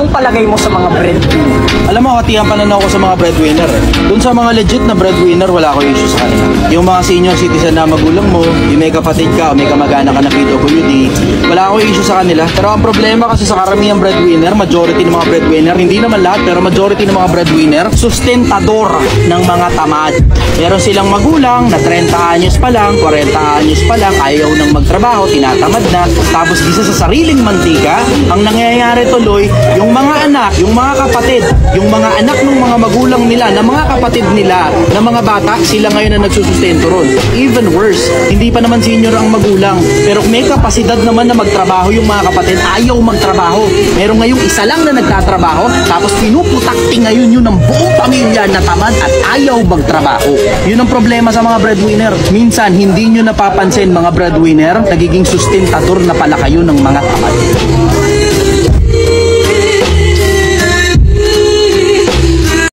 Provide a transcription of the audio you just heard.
Anong palagay mo sa mga breadwinner? Alam mo, katihan pa na ako sa mga breadwinner. Doon sa mga legit na breadwinner, wala ko issue sa kanila. Yung mga senior citizen na magulang mo, yung may kapatid ka o may kamag-anak ka na PWD, wala ko issue sa kanila. Pero ang problema kasi sa karamihang breadwinner, majority ng mga breadwinner, hindi naman lahat, pero majority ng mga breadwinner, sustentador ng mga tamad. Meron silang magulang na 30 anyos pa lang, 40 anyos pa lang, ayaw nang magtrabaho, tinatamad na, tapos gisa sa sariling mantika. Ang nangyayari tuloy, yung mga anak, yung mga kapatid, yung mga anak ng mga magulang nila, na mga kapatid nila, na mga bata, sila ngayon na nagsusustento ron. Even worse, hindi pa naman senior ang magulang, pero may kapasidad naman na magtrabaho yung mga kapatid, ayaw magtrabaho. Meron ngayong isa lang na nagtatrabaho, tapos pinuputakti ngayon yun ng buong pamilya na tamad at ayaw magtrabaho. Yun ang problema sa mga breadwinner. Minsan, hindi nyo napapansin mga breadwinner, nagiging sustentador na pala kayo ng mga tamad.